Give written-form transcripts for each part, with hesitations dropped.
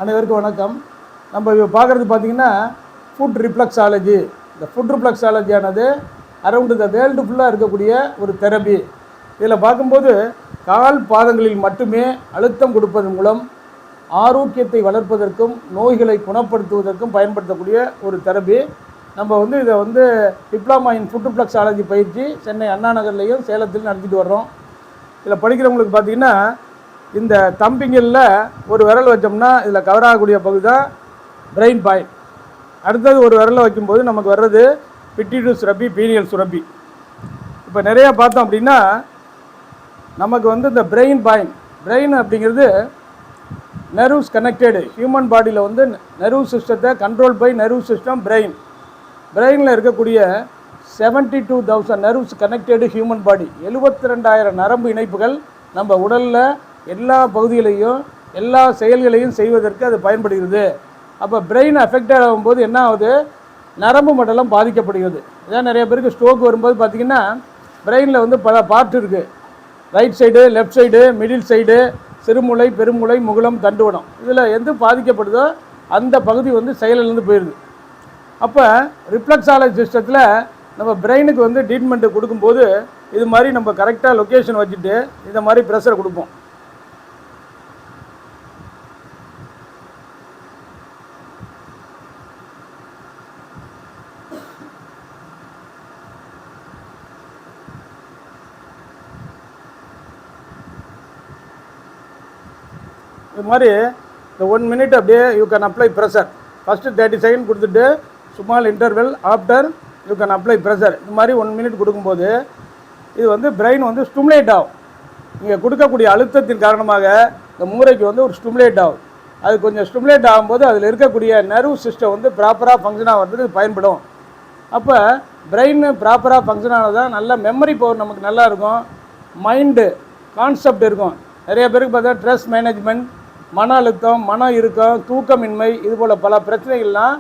அனைவருக்கும் வணக்கம். நம்ம இப்போ பார்க்குறது பார்த்திங்கன்னா ஃபுட் ரிஃப்ளெக்ஸாலஜி. இந்த ஃபுட் ரிஃப்ளெக்ஸாலஜியானது அரவுண்டு த வேர்ல்டு ஃபுல்லாக இருக்கக்கூடிய ஒரு தெரப்பி. இதில் பார்க்கும்போது கால் பாதங்களில் மட்டுமே அழுத்தம் கொடுப்பதன் மூலம் ஆரோக்கியத்தை வளர்ப்பதற்கும் நோய்களை குணப்படுத்துவதற்கும் பயன்படுத்தக்கூடிய ஒரு தெரப்பி. நம்ம இதை டிப்ளமா இன் ஃபுட் ரிஃப்ளெக்ஸாலஜி பயிற்சி சென்னை அண்ணா நகர்லேயும் சேலத்திலும் நடத்திட்டு வர்றோம். இதில் படிக்கிறவங்களுக்கு பார்த்திங்கன்னா இந்த தம்பிங்களில் ஒரு விரல் வச்சோம்னா இதில் கவர் ஆகக்கூடிய பகுதி தான் பிரெயின் பாயிண்ட். அடுத்தது ஒரு விரலை வைக்கும்போது நமக்கு வர்றது பிட்யூட்டரி சுரப்பி, பீனியல் சுரப்பி. இப்போ நிறையா பார்த்தோம் அப்படின்னா நமக்கு இந்த பிரெயின் பாயிண்ட், பிரெயின் அப்படிங்கிறது நர்வ்ஸ் கனெக்டடு. ஹியூமன் பாடியில் நர்வ் சிஸ்டத்தை control by nerve system brain. பிரெயினில் இருக்கக்கூடிய 72,000 நர்வ்ஸ் கனெக்டடு ஹியூமன் பாடி. 72,000 நரம்பு இணைப்புகள் நம்ம உடலில் எல்லா பகுதிகளையும் எல்லா செயல்களையும் செய்வதற்கு அது பயன்படுகிறது. அப்போ பிரெயின் அஃபெக்டட் ஆகும்போது என்ன ஆகுது, நரம்பு மண்டலம் பாதிக்கப்படுகிறது. இதான் நிறைய பேருக்கு ஸ்ட்ரோக் வரும்போது பார்த்திங்கன்னா பிரெயினில் பல பார்ட் இருக்குது. Right side, left side, middle side, சிறுமூளை, பெருமூளை, முகுளம், தண்டுவடம். இதில் எது பாதிக்கப்படுதோ அந்த பகுதி செயலிலேருந்து போயிடுது. அப்போ ரிஃப்ளெக்ஸாலஜி சிஸ்டத்தில் நம்ம பிரெயினுக்கு ட்ரீட்மெண்ட்டு கொடுக்கும்போது இது மாதிரி நம்ம கரெக்டாக லொக்கேஷன் வச்சுட்டு இந்த மாதிரி ப்ரெஷரை கொடுப்போம். இது மாதிரி இந்த 1 minute அப்படியே you can apply pressure. First 30 second கொடுத்துட்டு small interval after you can apply pressure. இது மாதிரி 1 minute கொடுக்கும்போது இது பிரெயின் ஸ்டிமுலேட் ஆகும். நீங்கள் கொடுக்கக்கூடிய அழுத்தத்தின் காரணமாக இந்த மூளைக்கு ஒரு ஸ்டிமுலேட் ஆகும். அது கொஞ்சம் ஸ்டிமுலேட் ஆகும்போது அதில் இருக்கக்கூடிய நர்வ் சிஸ்டம் ப்ராப்பராக ஃபங்க்ஷன் ஆகிறதுக்கு பயன்படும். அப்போ பிரெயின் ப்ராப்பராக ஃபங்க்ஷன் ஆனதான் நல்ல மெமரி பவர் நமக்கு நல்லா இருக்கும், மைண்டு கான்செப்ட் இருக்கும். நிறைய பேருக்கு பார்த்தா ஸ்ட்ரெஸ் மேனேஜ்மெண்ட், மன அழுத்தம், மன இறுக்கம், தூக்கமின்மை, இதுபோல் பல பிரச்சனைகள்லாம்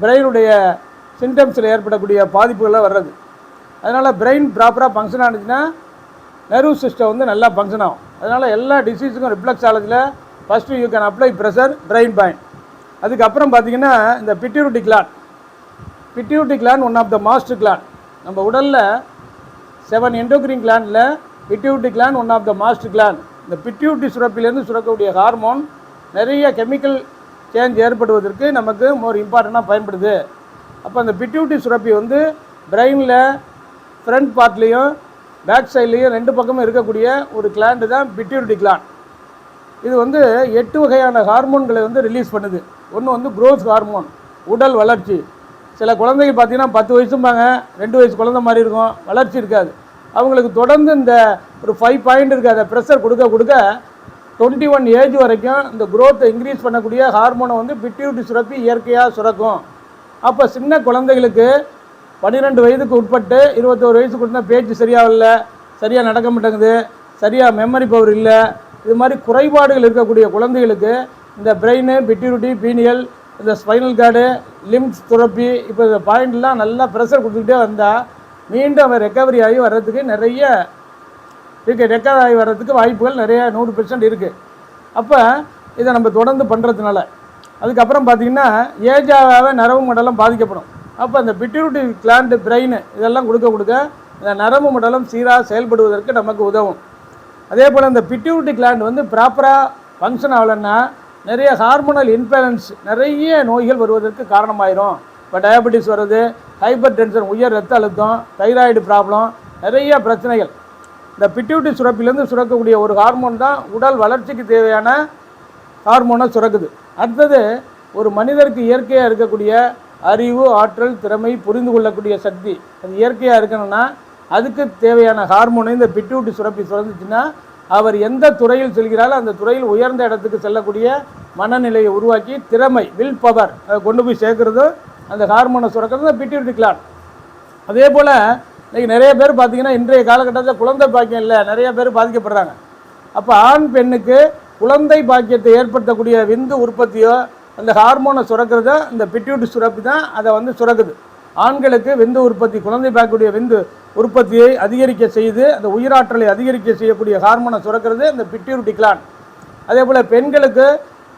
பிரெயினுடைய சிம்டம்ஸில் ஏற்படக்கூடிய பாதிப்புகளாக வர்றது. அதனால் பிரெயின் ப்ராப்பராக ஃபங்க்ஷன் ஆனிச்சுன்னா நர்வ் சிஸ்டம் நல்லா ஃபங்க்ஷன் ஆகும். அதனால் எல்லா டிசீஸுக்கும் ரிஃப்ளெக்ஸாலஜியில் first you can apply pressure, brain point. அதுக்கப்புறம் பார்த்திங்கன்னா இந்த pituitary gland. Pituitary gland one of the master gland. நம்ம உடலில் 7 எண்டோக்ரின் கிளாண்டில் pituitary gland one of the master gland. இந்த பிட்யூட்டரி சுரப்பிலேருந்து சுரக்கக்கூடிய ஹார்மோன் நிறைய கெமிக்கல் சேஞ்ச் ஏற்படுவதற்கு நமக்கு மோர் இம்பார்ட்டண்ட்டாக பயன்படுது. அப்போ அந்த பிட்யூட்டரி சுரப்பி பிரெயினில் ஃப்ரண்ட் பார்ட்லேயும் பேக் சைட்லேயும் 2 பக்கமும் இருக்கக்கூடிய ஒரு கிளாண்டு தான் பிட்யூட்டரி கிளாண்ட். இது 8 வகையான ஹார்மோன்களை ரிலீஸ் பண்ணுது. ஒன்று க்ரோத் ஹார்மோன், உடல் வளர்ச்சி. சில குழந்தைங்க பார்த்திங்கன்னா 10 வயசும்பாங்க, 2 வயசு குழந்தை மாதிரி இருக்கும், வளர்ச்சி இருக்காது. அவங்களுக்கு தொடர்ந்து இந்த ஒரு 5 பாயிண்ட் இருக்குது, அதை ப்ரெஷர் கொடுக்க கொடுக்க 21 ஏஜ் வரைக்கும் இந்த க்ரோத்தை இன்க்ரீஸ் பண்ணக்கூடிய ஹார்மோனை பிட்யூட்டரி சுரப்பி இயற்கையாக சுரக்கும். அப்போ சின்ன குழந்தைகளுக்கு 12 வயதுக்கு உட்பட்டு 21 வயசுக்கு உட்பட்ட பேச்சு சரியாகல, சரியாக நடக்க மாட்டேங்குது, சரியாக மெமரி பவர் இல்லை, இது மாதிரி குறைபாடுகள் இருக்கக்கூடிய குழந்தைகளுக்கு இந்த பிரெயின், பிட்யூட்டரி, பீனியல், இந்த ஸ்பைனல் கார்டு, லிம்ஸ் சுரப்பி, இப்போ இந்த பாயிண்ட்லாம் நல்லா ப்ரெஷர் கொடுத்துக்கிட்டே வந்தால் மீண்டும் அவன் ரெக்கவரி ஆகி வர்றதுக்கு நிறைய இருக்குது. ரெக்கவரி ஆகி வர்றதுக்கு வாய்ப்புகள் நிறைய 100% இருக்குது. அப்போ இதை நம்ம தொடர்ந்து பண்ணுறதுனால அதுக்கப்புறம் பார்த்திங்கன்னா ஏஜாக நரம்பு மண்டலம் பாதிக்கப்படும். அப்போ இந்த பிட்யூட்டரி கிளாண்டு, பிரெயின் இதெல்லாம் கொடுக்க இந்த நரம்பு மண்டலம் சீராக செயல்படுவதற்கு நமக்கு உதவும். அதே போல் இந்த பிட்யூட்டரி கிளாண்டு ப்ராப்பராக ஃபங்க்ஷன் ஆகலைன்னா நிறைய ஹார்மோனல் இன்பேலன்ஸ், நிறைய நோய்கள் வருவதற்கு காரணமாயிரும். இப்போ டயபெட்டிஸ் வர்றது, ஹைப்பர் டென்ஷன், உயர் ரத்த அழுத்தம், தைராய்டு ப்ராப்ளம், நிறைய பிரச்சனைகள் இந்த பிட்யூட்டரி சுரப்பிலேருந்து சுரக்கக்கூடிய ஒரு ஹார்மோன் தான் உடல் வளர்ச்சிக்கு தேவையான ஹார்மோனை சுரக்குது. அடுத்தது ஒரு மனிதருக்கு இயற்கையாக இருக்கக்கூடிய அறிவு, ஆற்றல், திறமை, புரிந்து கொள்ளக்கூடிய சக்தி, அது இயற்கையாக இருக்கணும்னா அதுக்கு தேவையான ஹார்மோனை இந்த பிட்யூட்டரி சுரப்பி சுரந்துச்சுன்னா அவர் எந்த துறையில் செல்கிறாரோ அந்த துறையில் உயர்ந்த இடத்துக்கு செல்லக்கூடிய மனநிலையை உருவாக்கி திறமை, வில் பவர் அதை கொண்டு போய் சேர்க்குறதும் அந்த ஹார்மோனை சுரக்கிறது இந்த பிட்யூட்டரி கிளாண்ட். அதே போல் இன்றைக்கி நிறைய பேர் பார்த்திங்கன்னா இன்றைய காலகட்டத்தில் குழந்தை பாக்கியம் இல்லை, நிறைய பேர் பாதிக்கப்படுறாங்க. அப்போ ஆண் பெண்ணுக்கு குழந்தை பாக்கியத்தை ஏற்படுத்தக்கூடிய விந்து உற்பத்தியோ அந்த ஹார்மோனை சுரக்கிறத இந்த பிட்யூட்டரி சுரப்பி தான் அதை சுரக்குது. ஆண்களுக்கு விந்து உற்பத்தி, குழந்தை பார்க்கக்கூடிய விந்து உற்பத்தியை அதிகரிக்க செய்து அந்த உயிராற்றலை அதிகரிக்க செய்யக்கூடிய ஹார்மோனை சுரக்கிறது இந்த பிட்யூட்டரி கிளாண்ட். அதே போல் பெண்களுக்கு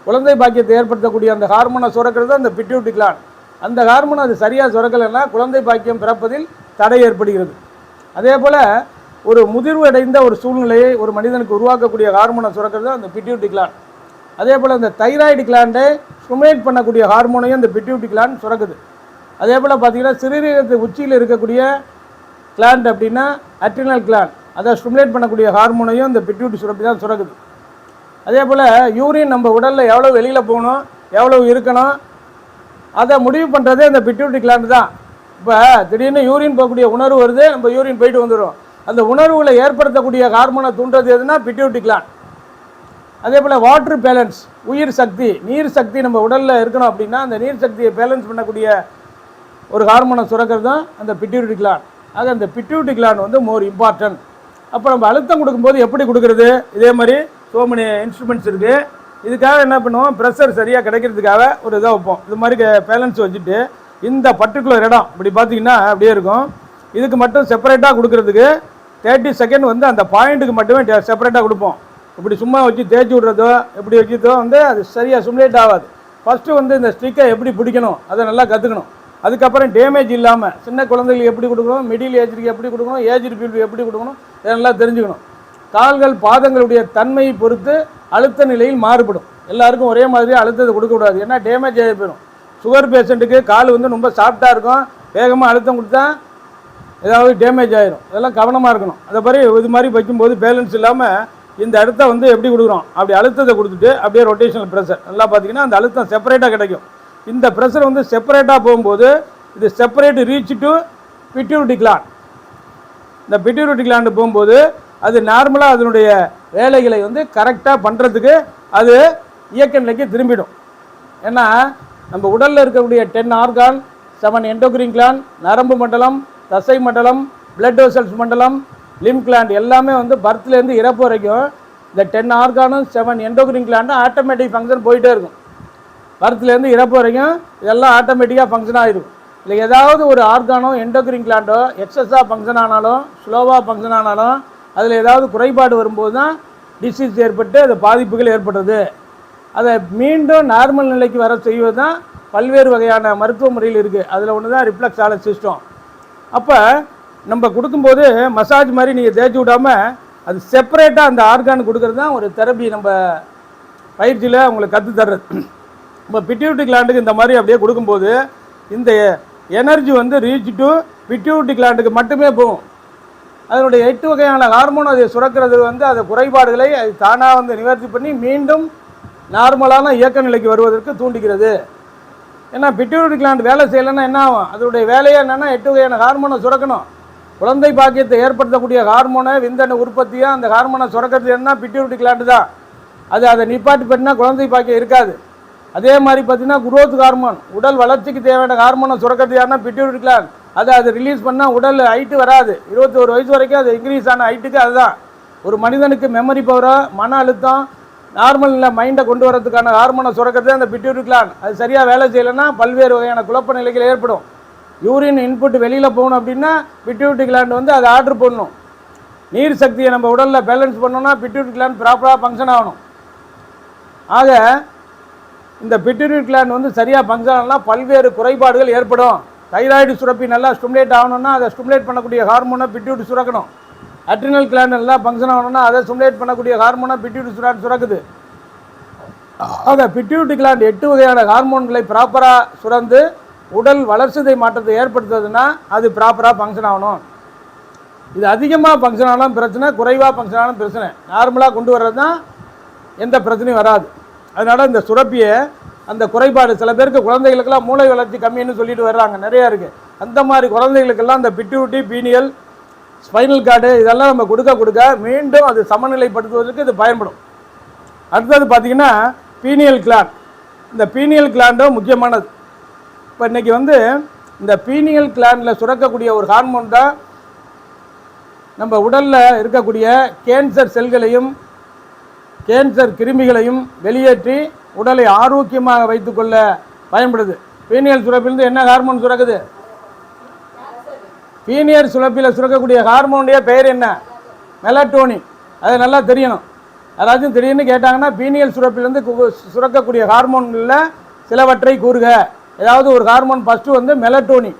குழந்தை பாக்கியத்தை ஏற்படுத்தக்கூடிய அந்த ஹார்மோனை சுரக்கிறது அந்த பிட்யூட்டரி கிளாண்ட். அந்த ஹார்மோன் அது சரியாக சுரக்கலைன்னா குழந்தை பாக்கியம் பிறப்பதில் தடை ஏற்படுகிறது. அதே போல் ஒரு முதிர்வு அடைந்த ஒரு சூழ்நிலையை ஒரு மனிதனுக்கு உருவாக்கக்கூடிய ஹார்மோனை சுரக்கிறது அந்த பிட்யூட்டரி கிளாண்ட். அதே போல் இந்த தைராய்டு கிளாண்டை ஸ்டிமுலேட் பண்ணக்கூடிய ஹார்மோனையும் இந்த பிட்யூட்டரி கிளாண்ட் சுரக்குது. அதே போல் பார்த்திங்கன்னா சிறுநீரகத்து உச்சியில் இருக்கக்கூடிய கிளாண்ட் அப்படின்னா அட்ரினல் கிளாண்ட், அதை ஸ்டிமுலேட் பண்ணக்கூடிய ஹார்மோனையும் இந்த பிட்யூட்டரி சுரப்பி தான் சுரக்குது. அதே போல் யூரின் நம்ம உடலில் எவ்வளோ வெளியில் போகணும், எவ்வளோ இருக்கணும், அதை முடிவு பண்ணுறதே இந்த பிட்யூட்டரி கிளாண்ட் தான். இப்போ திடீர்னு யூரின் போகக்கூடிய உணர்வு வருது, நம்ம யூரின் போயிட்டு வந்துடும். அந்த உணர்வுகளை ஏற்படுத்தக்கூடிய ஹார்மோனை தூண்டுறது எதுனா பிட்யூட்டரி கிளாண்ட். அதே போல் வாட்டர் பேலன்ஸ், உயிர் சக்தி, நீர் சக்தி நம்ம உடலில் இருக்கணும் அப்படின்னா அந்த நீர் சக்தியை பேலன்ஸ் பண்ணக்கூடிய ஒரு ஹார்மோனை சுரக்கிறது தான் அந்த பிட்யூட்டரி கிளாண்ட். ஆக அந்த பிட்யூட்டரி கிளாண்ட் வந்து மோர் இம்பார்ட்டன்ட். அப்போ நம்ம அழுத்தம் கொடுக்கும்போது எப்படி கொடுக்குறது, இதே மாதிரி ஸோ மெனி இன்ஸ்ட்ருமெண்ட்ஸ் இருக்குது. இதுக்காக என்ன பண்ணுவோம், ப்ரெஷர் சரியாக கிடைக்கிறதுக்காக ஒரு இதாக வைப்போம். இது மாதிரி பேலன்ஸ் வச்சுட்டு இந்த பர்டிகுலர் இடம் இப்படி பார்த்தீங்கன்னா அப்படியே இருக்கும். இதுக்கு மட்டும் செப்பரேட்டாக கொடுக்குறதுக்கு 30 செகண்ட் வந்து அந்த பாயிண்ட்டுக்கு மட்டுமே செப்பரேட்டாக கொடுப்போம். இப்படி சும்மா வச்சு தேய்ச்சி விட்றதோ எப்படி வச்சுதோ வந்து அது சரியாக சிமுலேட் ஆகாது. ஃபஸ்ட்டு வந்து இந்த ஸ்டிக்கை எப்படி பிடிக்கணும் அதை நல்லா கற்றுக்கணும். அதுக்கப்புறம் டேமேஜ் இல்லாமல் சின்ன குழந்தைகளுக்கு எப்படி கொடுக்கணும், மிடில் ஏஜுக்கு எப்படி கொடுக்கணும், ஏஜ் பீப்புள் எப்படி கொடுக்கணும், இதெல்லாம் தெரிஞ்சுக்கணும். கால்கள் பாதங்களுடைய தன்மையை பொறுத்து அழுத்த நிலையில் மாறுபடும். எல்லாருக்கும் ஒரே மாதிரி அழுத்தத்தை கொடுக்கக்கூடாது, ஏன்னா டேமேஜ் ஆகி போயிடும். சுகர் பேஷண்ட்டுக்கு கால் வந்து ரொம்ப சாஃப்டாக இருக்கும், வேகமாக அழுத்தம் கொடுத்தா ஏதாவது டேமேஜ் ஆகிடும். இதெல்லாம் கவனமாக இருக்கணும். அதை மாதிரி இது மாதிரி வைக்கும்போது பேலன்ஸ் இல்லாமல் இந்த அழுத்தம் வந்து எப்படி கொடுக்குறோம், அப்படி அழுத்தத்தை கொடுத்துட்டு அப்படியே ரொட்டேஷனல் ப்ரெஷர் நல்லா பார்த்தீங்கன்னா அந்த அழுத்தம் செப்பரேட்டாக கிடைக்கும். இந்த ப்ரெஷர் வந்து செப்பரேட்டாக போகும்போது இது separate reach to pituitary gland. இந்த பிட்யூட்டரி கிளாண்டு போகும்போது அது நார்மலாக அதனுடைய வேலைகளை வந்து கரெக்டாக பண்ணுறதுக்கு அது இயக்க நிலைக்கு திரும்பிடும். ஏன்னா நம்ம உடலில் இருக்கக்கூடிய 10 ஆர்கான், 7 எண்டோக்ரின் கிளாண்ட், நரம்பு மண்டலம், தசை மண்டலம், பிளட் வெசல்ஸ் மண்டலம், லிம் கிளாண்ட் எல்லாமே வந்து பர்த்லேருந்து இறப்பு வரைக்கும் இந்த 10 ஆர்கானும் 7 எண்டோக்ரின் கிளாண்டும் ஆட்டோமேட்டிக் ஃபங்க்ஷன் போயிட்டே இருக்கும். பர்த்லேருந்து இறப்பு வரைக்கும் இதெல்லாம் ஆட்டோமேட்டிக்காக ஃபங்க்ஷன் ஆகிடும். இல்லை ஏதாவது ஒரு ஆர்கானோ எண்டோக்ரின் கிளாண்டோ எக்ஸஸாக ஃபங்க்ஷன் ஆனாலும் ஸ்லோவாக ஃபங்க்ஷன் ஆனாலும் அதில் ஏதாவது குறைபாடு வரும்போது தான் டிசீஸ் ஏற்பட்டு அது பாதிப்புகள் ஏற்படுறது. அதை மீண்டும் நார்மல் நிலைக்கு வர செய்வது தான் பல்வேறு வகையான மருத்துவ முறையில் இருக்குது. அதில் ஒன்று தான் ரிஃப்ளெக்ஸாலஜி சிஸ்டம். அப்போ நம்ம கொடுக்கும்போது மசாஜ் மாதிரி நீங்கள் தேய்ச்சி விடாமல் அது செப்பரேட்டாக அந்த ஆர்கான் கொடுக்குறது தான் ஒரு தெரப்பி நம்ம பயிற்சியில் உங்களுக்கு கற்றுத்தர்றது. நம்ம பிட்யூட்டரி கிளாண்டுக்கு இந்த மாதிரி அப்படியே கொடுக்கும்போது இந்த எனர்ஜி வந்து ரீச் டு பிட்யூட்டரி கிளாண்டுக்கு மட்டுமே போகும். அதனுடைய 8 வகையான ஹார்மோன் அதை சுரக்கிறது வந்து அந்த குறைபாடுகளை அது தானாக வந்து நிவர்த்தி பண்ணி மீண்டும் நார்மலான இயக்க நிலைக்கு வருவதற்கு தூண்டுகிறது. ஏன்னா பிட்யூட்டரி கிளாண்ட் வேலை செய்யலைன்னா என்ன ஆகும், அதனுடைய வேலையே என்னென்னா 8 வகையான ஹார்மோனை சுரக்கணும். குழந்தை பாக்கியத்தை ஏற்படுத்தக்கூடிய ஹார்மோனை விந்தணு உற்பத்தியாக அந்த ஹார்மோனை சுரக்கிறது என்ன பிட்யூட்டரி கிளாண்டு தான். அதை நிப்பாட்டி பண்ணால் குழந்தை பாக்கியம் இருக்காது. அதே மாதிரி பார்த்தீங்கன்னா குரோத் ஹார்மோன், உடல் வளர்ச்சிக்கு தேவையான ஹார்மோனை சுரக்கிறது யாருன்னா பிட்யூட்டரி கிளாண்ட். அதை ரிலீஸ் பண்ணால் உடல் ஹைட்டு வராது. 21 வயசு வரைக்கும் அது இன்க்ரீஸ் ஆன ஹைட்டுக்கு அதுதான். ஒரு மனிதனுக்கு மெமரி பவரோ மன அழுத்தம் நார்மல் மைண்டை கொண்டு வரதுக்கான ஹார்மோனை சுரக்கிறது அந்த பிட்யூட்டரி கிளாண்ட். அது சரியாக வேலை செய்யலைன்னா பல்வேறு வகையான குழப்ப நிலைகள் ஏற்படும். யூரின் இன்புட் வெளியில் போகணும் அப்படின்னா பிட்யூட்டரி கிளாண்ட் வந்து அதை ஆர்டர் பண்ணணும். நீர் சக்தியை நம்ம உடலில் பேலன்ஸ் பண்ணோன்னா பிட்யூட்டரி கிளாண்ட் ப்ராப்பராக ஃபங்க்ஷன் ஆகணும். ஆக இந்த பிட்யூட்டரி கிளாண்ட் வந்து சரியாக ஃபங்க்ஷன் ஆகலாம் பல்வேறு குறைபாடுகள் ஏற்படும். தைராய்டு சுரப்பி நல்லா ஸ்டிமுலேட் ஆகணும்னா அதை ஸ்டிமுலேட் பண்ணக்கூடிய ஹார்மோனை பிட்யூட்டரி சுரக்கணும். அட்ரினல் கிளாண்ட் நல்லா ஃபங்க்ஷன் ஆகணும்னா அதை ஸ்டிமுலேட் பண்ணக்கூடிய ஹார்மோனை பிட்யூட்டரி சுரக்குது. ஆக பிட்யூட்டரி கிளாண்ட் 8 வகையான ஹார்மோன்களை ப்ராப்பராக சுரந்து உடல் வளர்ச்சிதை மாற்றத்தை ஏற்படுத்துறதுன்னா அது ப்ராப்பராக ஃபங்க்ஷன் ஆகணும். இது அதிகமாக ஃபங்க்ஷன் ஆனாலும் பிரச்சனை, குறைவாக ஃபங்க்ஷன் ஆனாலும் பிரச்சனை. நார்மலாக கொண்டு வர்றது தான் எந்த பிரச்சனையும் வராது. அதனால் இந்த சுரப்பியை அந்த குறைபாடு சில பேருக்கு குழந்தைகளுக்கெல்லாம் மூளை வளர்ச்சி கம்மின்னு சொல்லிட்டு வர்றாங்க, நிறையா இருக்குது. அந்த மாதிரி குழந்தைகளுக்கெல்லாம் இந்த பிட்யூட்டரி, பீனியல், ஸ்பைனல் கார்டு இதெல்லாம் நம்ம கொடுக்க மீண்டும் அது சமநிலைப்படுத்துவதற்கு இது பயன்படும். அடுத்தது பார்த்திங்கன்னா பீனியல் கிளாண்ட். இந்த பீனியல் கிளாண்டும் முக்கியமானது. இப்போ இன்றைக்கி வந்து இந்த பீனியல் கிளாண்டில் சுரக்கக்கூடிய ஒரு ஹார்மோன் தான் நம்ம உடலில் இருக்கக்கூடிய கேன்சர் செல்களையும் கேன்சர் கிருமிகளையும் வெளியேற்றி உடலை ஆரோக்கியமாக வைத்துக்கொள்ள பயன்படுது. பீனியல் சுரப்பிலிருந்து என்ன ஹார்மோன் சுரக்குது? பீனியல் சுரப்பில் சுரக்கக்கூடிய ஹார்மோனுடைய பெயர் என்ன? மெலட்டோனின். அது நல்லா தெரியணும். யாராச்சும் திடீர்னு கேட்டாங்கன்னா பீனியல் சுரப்பிலேருந்து சுரக்கக்கூடிய ஹார்மோன்களில் சிலவற்றை கூறுக. ஏதாவது ஒரு ஹார்மோன் ஃபஸ்ட்டு வந்து மெலட்டோனின்.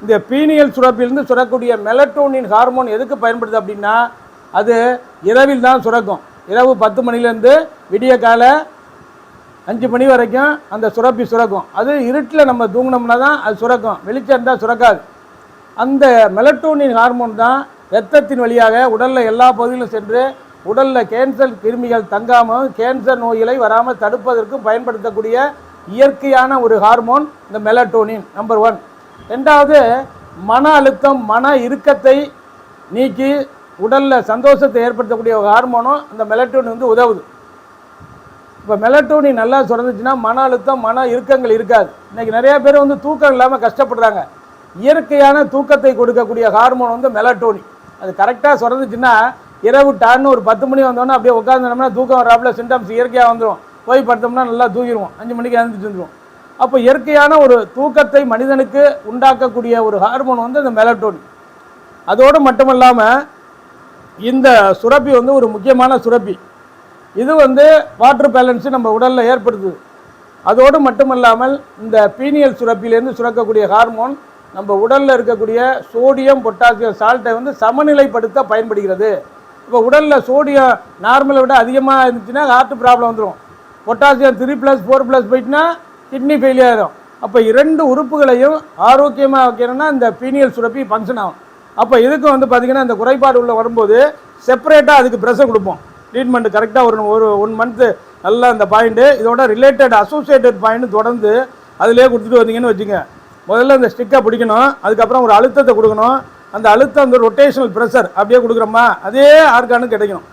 இந்த பீனியல் சுரப்பிலிருந்து சுரக்கக்கூடிய மெலட்டோனின் ஹார்மோன் எதுக்கு பயன்படுது அப்படின்னா அது இரவில் தான் சுரக்கும். இரவு 10 மணிலேருந்து விடிய கால 5 மணி வரைக்கும் அந்த சுரப்பி சுரக்கும். அது இருட்டில் நம்ம தூங்கினோம்னா தான் அது சுரக்கும், வெளிச்சம் இருந்தால் சுரக்காது. அந்த மெலட்டோனின் ஹார்மோன் தான் இரத்தத்தின் வழியாக உடலில் எல்லா பகுதியிலும் சென்று உடலில் கேன்சர் கிருமிகள் தங்காமல் கேன்சர் நோய்களை வராமல் தடுப்பதற்கும் பயன்படுத்தக்கூடிய இயற்கையான ஒரு ஹார்மோன் இந்த மெலட்டோனின். நம்பர் 1. ரெண்டாவது, மன அழுத்தம் மன இறுக்கத்தை நீக்கி உடலில் சந்தோஷத்தை ஏற்படுத்தக்கூடிய ஒரு ஹார்மோனும் இந்த மெலட்டோனின் வந்து உதவுது. இப்போ மெலட்டோனின் நல்லா சுரந்துச்சுன்னா மன அழுத்தம் மன இறுக்கங்கள் இருக்காது. இன்றைக்கி நிறையா பேர் வந்து தூக்கம் இல்லாமல் கஷ்டப்படுறாங்க. இயற்கையான தூக்கத்தை கொடுக்கக்கூடிய ஹார்மோன் வந்து மெலட்டோனின். அது கரெக்டாக சுரந்துச்சுன்னா இரவு டான்னு ஒரு 10 மணி வந்தோன்னா அப்படியே உட்காந்துனோம்னா தூக்கம் வராப்புல சிம்டம்ஸ் இயற்கையாக வந்துடும். போய் படுத்தோம்னா நல்லா தூங்கிடுவோம், 5 மணிக்கு எழுந்துட்டு வந்துடுவோம். அப்போ இயற்கையான ஒரு தூக்கத்தை மனிதனுக்கு உண்டாக்கக்கூடிய ஒரு ஹார்மோன் வந்து இந்த மெலட்டோனின். அதோடு மட்டுமல்லாமல் இந்த சுரப்பி வந்து ஒரு முக்கியமான சுரப்பி. இது வந்து வாட்டர் பேலன்ஸு நம்ம உடலில் ஏற்படுத்துது. அதோடு மட்டுமல்லாமல் இந்த பீனியல் சுரப்பிலேருந்து சுரக்கக்கூடிய ஹார்மோன் நம்ம உடலில் இருக்கக்கூடிய சோடியம் பொட்டாசியம் சால்ட்டை வந்து சமநிலைப்படுத்த பயன்படுகிறது. இப்போ உடலில் சோடியம் நார்மலை விட அதிகமாக இருந்துச்சுன்னா ஹார்ட் ப்ராப்ளம் வந்துடும். பொட்டாசியம் 3+, 4+ போயிட்டுனா கிட்னி ஃபெயிலியர் ஆகிடும். அப்போ 2 உறுப்புகளையும் ஆரோக்கியமாக வைக்கணும்னா இந்த பீனியல் சுரப்பி ஃபங்க்ஷன் ஆகும். அப்போ இதுக்கு வந்து பார்த்திங்கன்னா இந்த குறைபாடு உள்ள வரும்போது செப்பரேட்டாக அதுக்கு ப்ரெஷர் கொடுப்போம். ட்ரீட்மெண்ட் கரெக்டாக ஒரு 1 மந்த்து நல்லா இந்த பாயிண்ட்டு இதோட ரிலேட்டட் அசோசியேட்டட் பாயிண்ட் தொடர்ந்து அதிலே கொடுத்துட்டு வந்தீங்கன்னு வச்சுங்க. முதல்ல இந்த ஸ்டிக்கை பிடிக்கணும், அதுக்கப்புறம் ஒரு அழுத்தத்தை கொடுக்கணும். அந்த அழுத்தம் வந்து ரொட்டேஷனல் ப்ரெஷர் அப்படியே கொடுக்குறோமா அதே ஆர்கானுக்கு கிடைக்கணும்.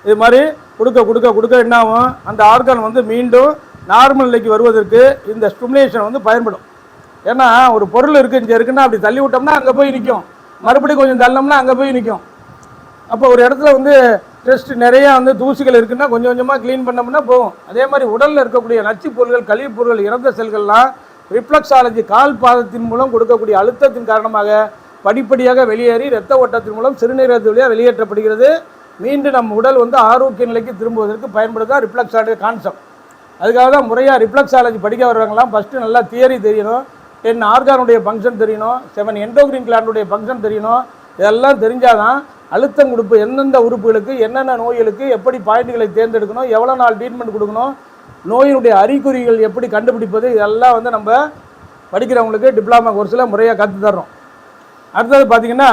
இது மாதிரி கொடுக்க கொடுக்க கொடுக்க என்ன ஆகும், அந்த ஆர்கான் வந்து மீண்டும் நார்மல் நிலைக்கு வருவதற்கு இந்த ஸ்டிமுலேஷன் வந்து பயன்படும். ஏன்னா ஒரு பொருள் இருக்குது இங்கே இருக்குன்னா அப்படி தள்ளி விட்டோம்னா அங்கே போய் நிற்கும், மறுபடியும் கொஞ்சம் தள்ளோம்னா அங்கே போய் நிற்கும். அப்போ ஒரு இடத்துல வந்து டெஸ்ட் நிறையா வந்து தூசிகள் இருக்குன்னா கொஞ்சம் கொஞ்சமாக க்ளீன் பண்ணோம்னா போகும். அதே மாதிரி உடலில் இருக்கக்கூடிய நச்சு பொருள்கள் கழிவுப் பொருள்கள் இறந்த செல்கள்லாம் ரிஃப்ளக்ஸாலஜி கால் பாதத்தின் மூலம் கொடுக்கக்கூடிய அழுத்தத்தின் காரணமாக படிப்படியாக வெளியேறி இரத்த ஓட்டத்தின் மூலம் சிறுநீரகத்து வழியாக வெளியேற்றப்படுகிறது. மீண்டும் நம்ம உடல் வந்து ஆரோக்கிய நிலைக்கு திரும்புவதற்கு பயன்படுதான் ரிஃப்ளக்ஸாலஜி கான்செப்ட். அதுக்காக தான் முறையாக ரிஃப்ளக்ஸாலஜி படிக்க வர்றவங்களாம் ஃபஸ்ட்டு நல்லா தியரி தெரியணும், 10 ஆர்கானுடைய ஃபங்க்ஷன் தெரியணும், 7 எண்டோக்ரின் கிளாண்டுடைய ஃபங்க்ஷன் தெரியணும். இதெல்லாம் தெரிஞ்சால் தான் அழுத்தம் கொடுப்பு எந்தெந்த உறுப்புகளுக்கு என்னென்ன நோய்களுக்கு எப்படி பாயிண்ட்டுகளை தேர்ந்தெடுக்கணும், எவ்வளோ நாள் ட்ரீட்மெண்ட் கொடுக்கணும், நோயினுடைய அறிகுறிகள் எப்படி கண்டுபிடிப்பது, இதெல்லாம் வந்து நம்ம படிக்கிறவங்களுக்கு டிப்ளமா கோர்ஸில் முறையாக கற்று தர்றோம். அடுத்தது பார்த்திங்கன்னா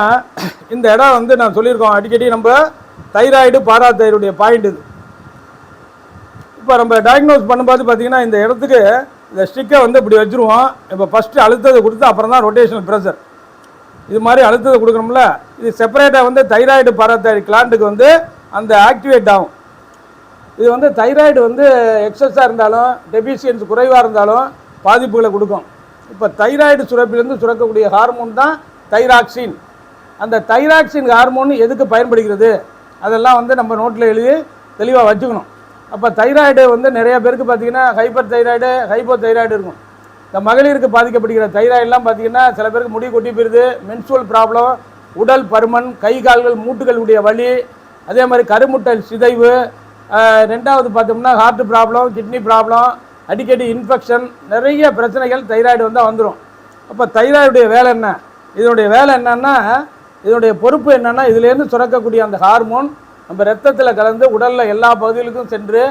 இந்த இடம் வந்து நான் சொல்லியிருக்கோம் அடிக்கடி, நம்ம தைராய்டு பாராதைராய்டுடைய பாயிண்ட் இது. இப்போ நம்ம டயக்னோஸ் பண்ணும்போது பார்த்திங்கன்னா இந்த இடத்துக்கு இந்த ஸ்டிக்கை வந்து இப்படி வச்சுருவோம். இப்போ ஃபஸ்ட்டு அழுத்தத்தை கொடுத்து அப்புறம் தான் ரொட்டேஷனல் ப்ரெஷர் இது மாதிரி அழுத்தத்தை கொடுக்கணும்ல. இது செப்பரேட்டாக வந்து தைராய்டு பாராதைராய்டு கிளாண்டுக்கு வந்து அந்த ஆக்டிவேட் ஆகும். இது வந்து தைராய்டு வந்து எக்ஸஸாக இருந்தாலும் டெபிஷியன்சி குறைவாக இருந்தாலும் பாதிப்புகளை கொடுக்கும். இப்போ தைராய்டு சுரப்பிலிருந்து சுரக்கக்கூடிய ஹார்மோன் தான் தைராக்சின். அந்த தைராக்சின் ஹார்மோன் எதுக்கு பயன்படுகிறது அதெல்லாம் வந்து நம்ம நோட்டில் எழுதி தெளிவாக வச்சுக்கணும். அப்போ தைராய்டு வந்து நிறைய பேருக்கு பார்த்திங்கன்னா ஹைப்பர் தைராய்டு ஹைப்போ தைராய்டு இருக்கும். இந்த மகளிருக்கு பாதிக்கப்படுகிற தைராய்டெலாம் பார்த்திங்கன்னா சில பேருக்கு முடி கொட்டி போயிடுது, மென்சுவல் ப்ராப்ளம், உடல் பருமன், கை கால்கள் மூட்டுகளுடைய வலி, அதே மாதிரி கருமுட்டை சிதைவு, ரெண்டாவது பார்த்தோம்னா ஹார்ட் ப்ராப்ளம், கிட்னி ப்ராப்ளம், அடிக்கடி இன்ஃபெக்ஷன், நிறைய பிரச்சனைகள் தைராய்டு வந்தால் வந்துடும். அப்போ தைராய்டுடைய வேலை என்ன, இதனுடைய வேலை என்னன்னா, இதனுடைய பொறுப்பு என்னென்னா இதுலேருந்து சுரக்கக்கூடிய அந்த ஹார்மோன் நம்ம ரத்தத்தில் கலந்து உடலில் எல்லா பகுதிகளுக்கும் சென்று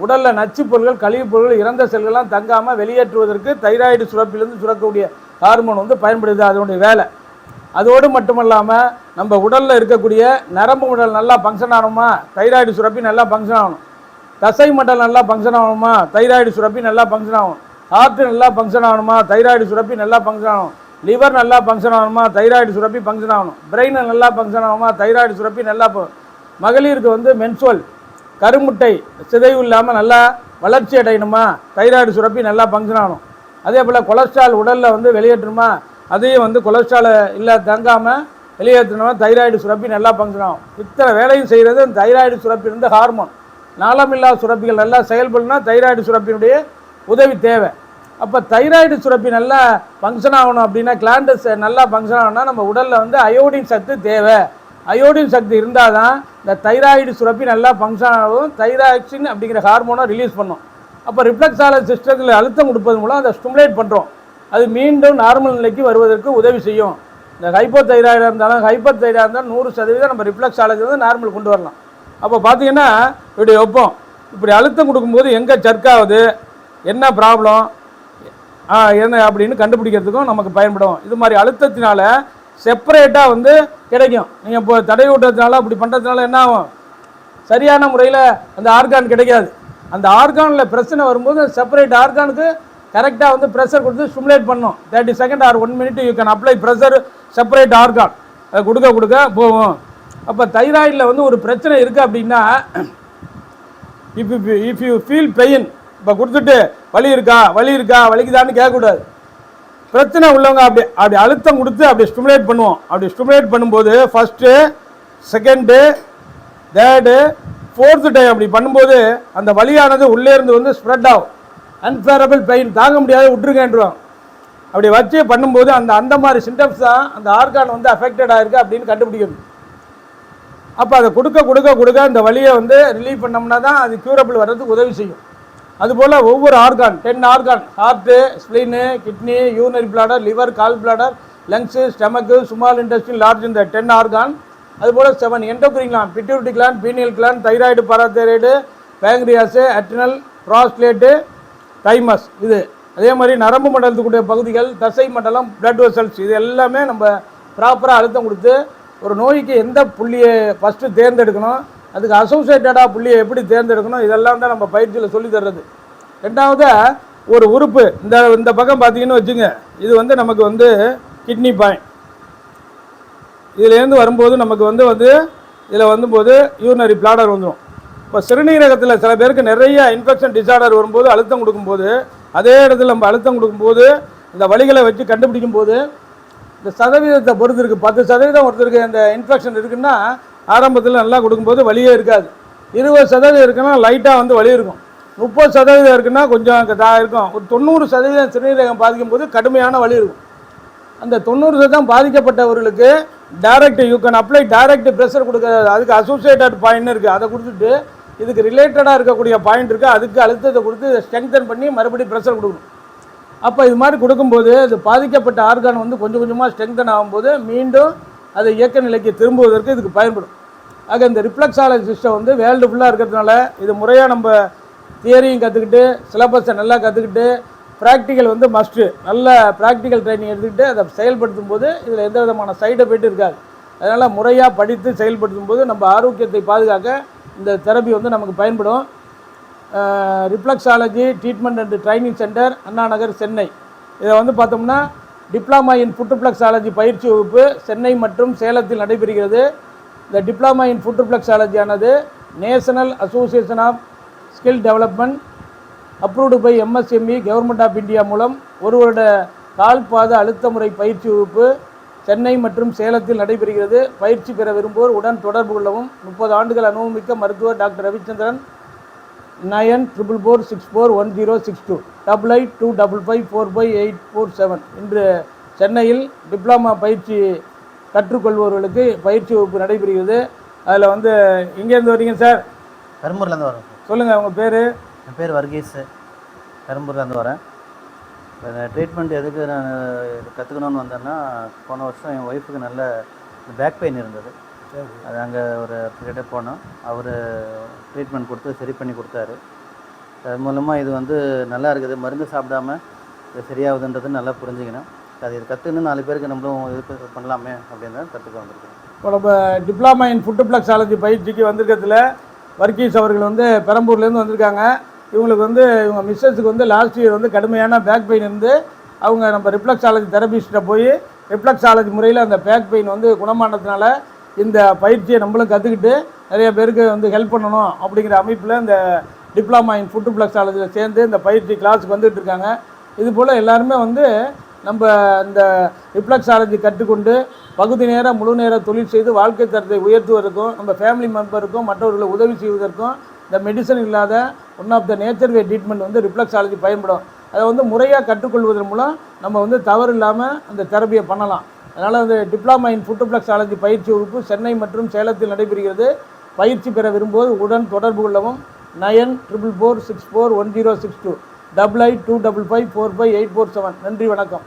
உடலில் நச்சு பொருள்கள் கழிவுப் பொருள்கள் இறந்த செல்கள்லாம் தங்காமல் வெளியேற்றுவதற்கு தைராய்டு சுரப்பிலிருந்து சுரக்கக்கூடிய ஹார்மோன் வந்து பயன்படுது. அதனுடைய வேலை. அதோடு மட்டுமல்லாமல் நம்ம உடலில் இருக்கக்கூடிய நரம்பு மண்டல் நல்லா ஃபங்க்ஷன் ஆகணுமா, தைராய்டு சுரப்பி நல்லா ஃபங்க்ஷன் ஆகணும். தசை மண்டல் நல்லா ஃபங்க்ஷன் ஆகணுமா, தைராய்டு சுரப்பி நல்லா ஃபங்க்ஷன் ஆகணும். ஹார்ட் நல்லா ஃபங்க்ஷன் ஆகணுமா, தைராய்டு சுரப்பி நல்லா ஃபங்க்ஷன் ஆகணும். லிவர் நல்லா ஃபங்க்ஷன் ஆகணுமா, தைராய்டு சுரப்பி ஃபங்க்ஷன் ஆகணும். பிரெயின் நல்லா ஃபங்க்ஷன் ஆகணுமா, தைராய்டு சுரப்பி நல்லா மகளிருக்கு வந்து மென்சுவல் கருமுட்டை சிதைவு இல்லாமல் நல்லா வளர்ச்சி அடையணுமா, தைராய்டு சுரப்பி நல்லா ஃபங்க்ஷன் ஆகணும். அதே போல் கொலஸ்ட்ரால் உடலில் வந்து வெளியேற்றணுமா, அதையும் வந்து கொலஸ்ட்ராலை இல்லை தங்காமல் வெளியேற்றணுமா, தைராய்டு சுரப்பி நல்லா ஃபங்க்ஷன் ஆகும். இத்தனை வேலையும் செய்கிறது அந்த தைராய்டு சுரப்பி இருந்த ஹார்மோன். நாளமில்லா சுரப்பிகள் நல்லா செயல்படணும்னா தைராய்டு சுரப்பினுடைய உதவி தேவை. அப்போ தைராய்டு சுரப்பி நல்லா ஃபங்க்ஷன் ஆகணும் அப்படின்னா, கிளாண்டஸ் நல்லா ஃபங்க்ஷன் ஆகணும்னா நம்ம உடலில் வந்து அயோடின் சத்து தேவை. அயோடின் சக்தி இருந்தால் தான் இந்த தைராய்டு சுரப்பி நல்லா ஃபங்க்ஷன் ஆகும், தைராக்சின் அப்படிங்கிற ஹார்மோனை ரிலீஸ் பண்ணும். அப்போ ரிஃப்ளெக்ஸாலஜி சிஸ்டத்தில் அழுத்தம் கொடுப்பது மூலம் அதை ஸ்டிமுலேட் பண்ணுறோம். அது மீண்டும் நார்மல் நிலைக்கு வருவதற்கு உதவி செய்யும். இந்த ஹைப்போதைராய்டாக இருந்தாலும் ஹைப்பர் தைராய்டாக இருந்தாலும் 100% நம்ம ரிஃப்ளெக்ஸாலஜி வந்து நார்மல் கொண்டு வரலாம். அப்போ பார்த்தீங்கன்னா இப்படி வைப்போம், இப்படி அழுத்தம் கொடுக்கும்போது எங்கே சர்க்காகுது, என்ன ப்ராப்ளம் என்ன அப்படின்னு கண்டுபிடிக்கிறதுக்கும் நமக்கு பயன்படும். இது மாதிரி அழுத்தத்தினால செப்பரேட்டாக வந்து கிடைக்கும். நீங்கள் இப்போ தடை விட்டதுனால அப்படி பண்ணுறதுனால என்ன ஆகும், சரியான முறையில் அந்த ஆர்கான் கிடைக்காது. அந்த ஆர்கானில் பிரச்சனை வரும்போது செப்பரேட் ஆர்கானுக்கு கரெக்டாக வந்து ப்ரெஷர் கொடுத்து ஸ்டிமுலேட் பண்ணும். 30 second or 1 minute you can apply pressure separate organ. அது கொடுக்க போகும். அப்போ தைராய்டில் வந்து ஒரு பிரச்சனை இருக்குது அப்படின்னா இஃப் யூ ஃபீல் பெயின், இப்போ கொடுத்துட்டு வலி இருக்கா வலிக்குதான்னு கேட்கக்கூடாது. பிரச்சனை உள்ளவங்க அப்படி அழுத்தம் கொடுத்து அப்படி ஸ்டிமுலேட் பண்ணுவோம். அப்படி ஸ்டிமுலேட் பண்ணும்போது first, second, third, fourth time அப்படி பண்ணும்போது அந்த வலியானது உள்ளே இருந்து வந்து ஸ்ப்ரெட் ஆகும். அன்பேரபிள் பெயின், தாங்க முடியாது விட்டுருங்கன்றுவாங்க. அப்படி வச்சு பண்ணும்போது அந்த மாதிரி சிம்டம்ஸ் தான் அந்த ஆர்கான் வந்து அஃபெக்டட் ஆகிருக்கு அப்படின்னு கண்டுபிடிக்கணும். அப்போ அதை கொடுக்க அந்த வலியை வந்து ரிலீவ் பண்ணோம்னா தான் அது க்யூரபிள் வர்றதுக்கு உதவி செய்யும். அதுபோல் ஒவ்வொரு organ 10 organ, heart, spleen, kidney, urinary bladder, liver, gall bladder, lungs, stomach, small intestine, large, இந்த 10 ஆர்கான். அதுபோல் 7 endocrine gland, pituitary gland, pineal gland, thyroid, parathyroid, pancreas, adrenal, prostate, thymus. இது அதே மாதிரி நரம்பு மண்டலத்துக்குடைய பகுதிகள், தசை மண்டலம், பிளட் வெசல்ஸ், இது எல்லாமே நம்ம ப்ராப்பராக அழுத்தம் கொடுத்து ஒரு நோய்க்கு எந்த புள்ளியை ஃபஸ்ட்டு தேர்ந்தெடுக்கணும், அதுக்கு அசோசியேட்டடாக புள்ளியை எப்படி தேர்ந்தெடுக்கணும், இதெல்லாம் தான் நம்ம பயிற்சியில் சொல்லி தர்றது. ரெண்டாவது ஒரு உறுப்பு இந்த பக்கம் பார்த்தீங்கன்னு வச்சுங்க, இது வந்து நமக்கு வந்து கிட்னி பாயிண்ட். இதுலேருந்து வரும்போது நமக்கு வந்து இதில் வந்தும்போது யூரினரி பிளாடர் வந்துடும். இப்போ சிறுநீரகத்தில் சில பேருக்கு நிறைய இன்ஃபெக்ஷன் டிசார்டர் வரும்போது அழுத்தம் கொடுக்கும்போது, அதே இடத்துல நம்ம அழுத்தம் கொடுக்கும்போது இந்த வலிகளை வச்சு கண்டுபிடிக்கும் போது இந்த சதவீதத்தை பொறுத்து இருக்குது. 10% ஒருத்தருக்கு இந்த இன்ஃபெக்ஷன் இருக்குன்னா ஆரம்பத்தில் நல்லா கொடுக்கும்போது வலியே இருக்காது. 20% இருக்குன்னா லைட்டாக வந்து வலி இருக்கும். 30% இருக்குன்னா கொஞ்சம் இருக்கும். ஒரு 90% சிறுநீரகம் பாதிக்கும் போது கடுமையான வலி இருக்கும். அந்த 90% பாதிக்கப்பட்டவர்களுக்கு direct you can apply direct pressure கொடுக்குறது. அதுக்கு அசோசியேட்டட் பாயிண்ட்னு இருக்குது. அதை கொடுத்துட்டு இதுக்கு ரிலேட்டடாக இருக்கக்கூடிய பாயிண்ட் இருக்குது, அதுக்கு அழுத்தத்தை கொடுத்து ஸ்ட்ரெங்தன் பண்ணி மறுபடியும் ப்ரெஷர் கொடுக்கணும். அப்போ இது மாதிரி கொடுக்கும்போது அது பாதிக்கப்பட்ட ஆர்கான் வந்து கொஞ்சம் கொஞ்சமாக ஸ்ட்ரெங்தன் ஆகும்போது மீண்டும் அது இயக்க நிலைக்கு திரும்புவதற்கு இதுக்கு பயன்படும். ஆக இந்த ரிஃப்ளெக்ஸாலஜி சிஸ்டம் வந்து வேர்ல்டு ஃபுல்லாக இருக்கிறதுனால இது முறையாக நம்ம தியரியும் கற்றுக்கிட்டு சிலபஸை நல்லா கற்றுக்கிட்டு ப்ராக்டிக்கல் வந்து மஸ்ட்டு, நல்ல ப்ராக்டிக்கல் ட்ரைனிங் எடுத்துக்கிட்டு அதை செயல்படுத்தும் போது இதில் எந்த விதமான சைடு எஃபெக்ட் இருக்காது. அதனால் முறையாக படித்து செயல்படுத்தும் போது நம்ம ஆரோக்கியத்தை பாதுகாக்க இந்த தெரப்பி வந்து நமக்கு பயன்படும். Reflexology treatment and training center, Anna Nagar, Chennai. இதை வந்து பார்த்தோம்னா டிப்ளமா இன் ஃபுட்ரிஃப்ளெக்ஸாலஜி பயிற்சி வகுப்பு சென்னை மற்றும் சேலத்தில் நடைபெறுகிறது. இந்த டிப்ளமா இன் ஃபுட்ரிஃப்ளெக்ஸாலஜியானது national association of skill development approved by MSME government of India மூலம் ஒரு வருட கால்பாத அழுத்த முறை பயிற்சி வகுப்பு சென்னை மற்றும் சேலத்தில் நடைபெறுகிறது. பயிற்சி பெற விரும்புவோர் உடன் தொடர்பு கொள்ளவும். 30 ஆண்டுகள் அனுபவமிக்க மருத்துவர் டாக்டர் ரவிச்சந்திரன். 9444641062 8825554547. இன்று சென்னையில் டிப்ளமா பயிற்சி கற்றுக்கொள்பவர்களுக்கு பயிற்சி வகுப்பு நடைபெறுகிறது. அதில் வந்து எங்கேருந்து வரீங்க சார்? பெரம்பூர்லேருந்து வரேன். சொல்லுங்கள் உங்கள் பேர்? என் பேர் வர்கீஸ், பெரம்பூர்லேருந்து வரேன். ட்ரீட்மெண்ட் எதுக்கு நான் கற்றுக்கணுன்னு வந்தேன்னா, போன வருஷம் என் ஒய்ஃபுக்கு நல்ல பேக் பெயின் இருந்தது. அது அங்கே ஒரு கிட்டே போனோம். அவர் ட்ரீட்மெண்ட் கொடுத்து சரி பண்ணி கொடுத்தாரு. அது மூலமாக இது வந்து நல்லா இருக்குது. மருந்து சாப்பிடாம இது சரியாகுதுன்றது நல்லா புரிஞ்சுக்கணும். அது இது கற்றுக்கணும் 4 பேருக்கு நம்மளும் இது பண்ணலாமே அப்படின்னு தான் கற்றுக்க வந்திருக்கோம். இப்போ நம்ம டிப்ளமா இன் ஃபுட்ரிஃப்ளெக்ஸாலஜி பயிற்சிக்கு வந்திருக்கிறதுல வர்கீஸ் அவர்கள் வந்து பெரம்பூர்லேருந்து வந்திருக்காங்க. இவங்களுக்கு வந்து இவங்க மிஸ்ஸஸுக்கு வந்து லாஸ்ட் இயர் வந்து கடுமையான பேக் பெயின் இருந்து அவங்க நம்ம ரிஃப்ளெக்ஸாலஜி தெரபிஸ்ட்டை போய் ரிஃப்ளெக்ஸாலஜி முறையில் அந்த பேக் பெயின் வந்து குணமானதுனால இந்த பயிற்சியை நம்மளும் கற்றுக்கிட்டு நிறைய பேருக்கு வந்து ஹெல்ப் பண்ணணும் அப்படிங்கிற அமைப்பில் இந்த டிப்ளமா இன் ஃபுட்ரிஃப்ளெக்ஸாலஜியில் சேர்ந்து இந்த பயிற்சி கிளாஸுக்கு வந்துட்டு இருக்காங்க. இதுபோல் எல்லாருமே வந்து நம்ம இந்த ரிஃப்ளெக்ஸாலஜி கற்றுக்கொண்டு பகுதி நேர முழு நேர தொழில் செய்து வாழ்க்கை தரத்தை உயர்த்துவதற்கும் நம்ம ஃபேமிலி மெம்பருக்கும் மற்றவர்களை உதவி செய்வதற்கும் இந்த மெடிசன் இல்லாத one of the nature way treatment வந்து ரிஃப்ளெக்ஸாலஜி பயன்படும். அதை வந்து முறையாக கற்றுக்கொள்வதன் மூலம் நம்ம வந்து தவறு இல்லாமல் அந்த தெரப்பியை பண்ணலாம். அதனால் வந்து டிப்ளமா இன் ஃபுட்ரிஃப்ளெக்ஸாலஜி பயிற்சி வகுப்பு சென்னை மற்றும் சேலத்தில் நடைபெறுகிறது. பயிற்சி பெற விரும்புவோர் உடன் தொடர்பு கொள்ளவும். 9444641062 8825545847. நன்றி, வணக்கம்.